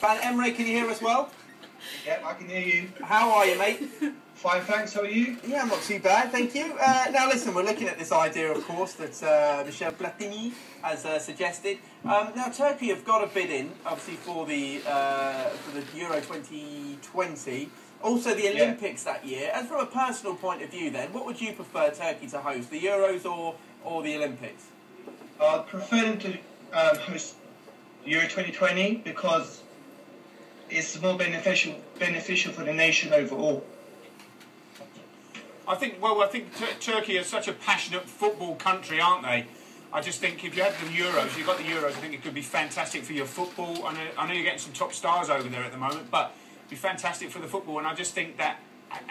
Van Emre, can you hear us well? Yep, I can hear you. How are you, mate? Fine, thanks. How are you? Yeah, I'm not too bad, thank you. Now, listen, we're looking at this idea, of course, that Michel Platini has suggested. Now, Turkey have got a bid in, obviously, for the Euro 2020. Also, the Olympics that year. And from a personal point of view, then, what would you prefer Turkey to host, the Euros or the Olympics? I'd prefer them to host Euro 2020 because it's more beneficial for the nation overall. I think Turkey is such a passionate football country, aren't they? I just think if you had the Euros, you've got the Euros, I think it could be fantastic for your football. I know you're getting some top stars over there at the moment, but it'd be fantastic for the football. And I just think that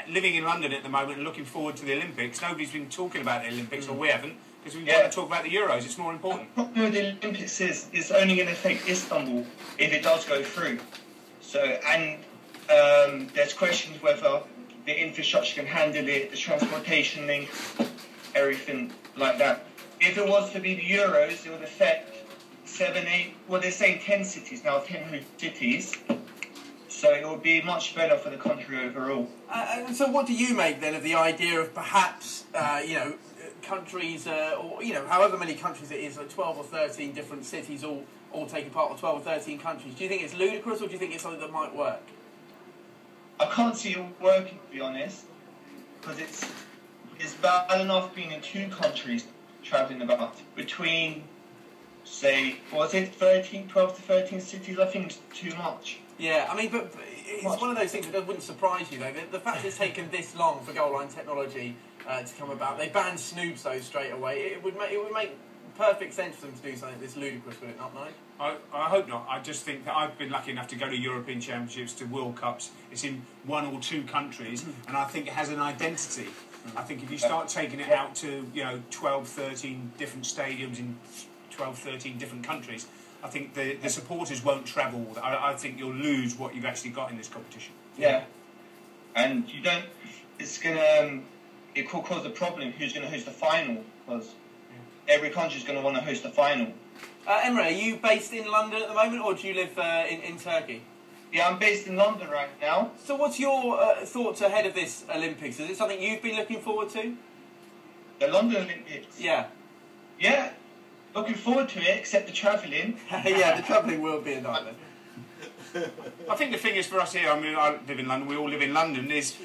living in London at the moment and looking forward to the Olympics, nobody's been talking about the Olympics, or we haven't, because we want to talk about the Euros. It's more important. The problem with the Olympics is it's only going to affect Istanbul if it does go through. So, and there's questions whether the infrastructure can handle it, the transportation links, everything like that. If it was to be the Euros, it would affect 7, 8, well, they're saying 10 cities now, 10 cities. So it would be much better for the country overall. And so what do you make, then, of the idea of perhaps, countries, or, however many countries it is, like 12 or 13 different cities all taking part, or 12 or 13 countries? Do you think it's ludicrous, or do you think it's something that might work? I can't see it working, to be honest, because it's bad enough being in two countries travelling about. Between, say, was it 12 to 13 cities? I think it's too much. Yeah, I mean, but it's one of those things that wouldn't surprise you, though. The fact it's taken this long for goal line technology to come about, they banned snoops, though, straight away. It would make perfect sense for them to do something this ludicrous, would it not, Mike? I hope not. I just think that I've been lucky enough to go to European Championships, to World Cups. It's in 1 or 2 countries, and I think it has an identity. I think if you start taking it out to 12, 13 different stadiums in 12, 13 different countries, I think the supporters won't travel. I think you'll lose what you've actually got in this competition. Yeah, and you don't. It's gonna. It could cause a problem. Who's going to host the final? Because every country's going to want to host the final. Emre, are you based in London at the moment, or do you live in Turkey? Yeah, I'm based in London right now. So what's your thoughts ahead of this Olympics? Is it something you've been looking forward to? The London Olympics? Yeah. Yeah, looking forward to it, except the travelling. Yeah, the travelling will be a nightmare. I think the thing is for us here, I mean, I live in London, we all live in London, is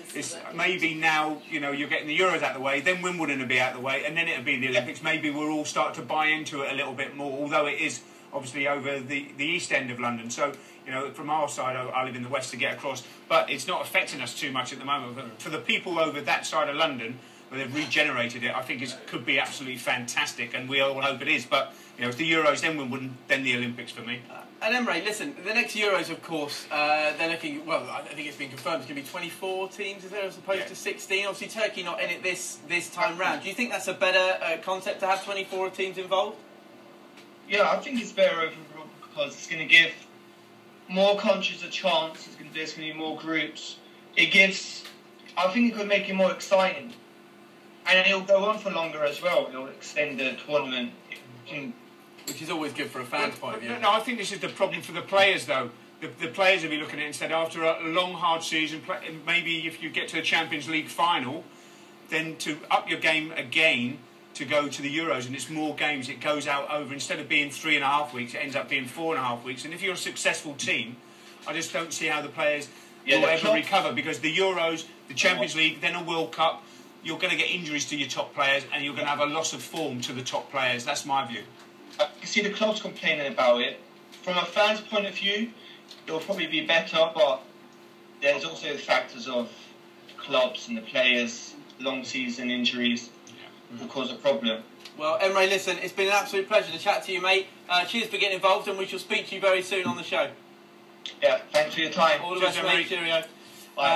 maybe now, you're getting the Euros out of the way, then Wimbledon will be out of the way, and then it'll be the Olympics. Maybe we'll all start to buy into it a little bit more, although it is obviously over the east end of London. So, from our side, I live in the west to get across, but it's not affecting us too much at the moment. But for the people over that side of London, where they've regenerated it, I think it could be absolutely fantastic, and we all hope it is. But, it's the Euros, then Wimbledon, then the Olympics for me. And Emre, listen, the next Euros, of course, they're looking, well, I think it's been confirmed, it's going to be 24 teams, is there, as opposed to 16? Obviously, Turkey not in it this time round. Do you think that's a better concept to have 24 teams involved? Yeah, I think it's better overall because it's going to give more countries a chance. There's going to be more groups. I think it could make it more exciting. And it'll go on for longer as well. It'll extend the tournament. Which is always good for a fan's point of view. No, I think this is the problem for the players, though. The players will be looking at it instead after a long, hard season. Maybe if you get to the Champions League final, then to up your game again to go to the Euros, and it's more games. It goes out over, instead of being 3.5 weeks, it ends up being 4.5 weeks. And if you're a successful team, I just don't see how the players will ever recover, because the Euros, the Champions League, then a World Cup, you're going to get injuries to your top players, and you're going to have a loss of form to the top players. That's my view. I can see the clubs complaining about it. From a fan's point of view, it will probably be better, but there's also the factors of clubs and the players, long season injuries will cause a problem. Well, Emre, listen, it's been an absolute pleasure to chat to you, mate. Cheers for getting involved, and we shall speak to you very soon on the show. Yeah, thanks for your time. All the best, mate. Cheerio. Bye.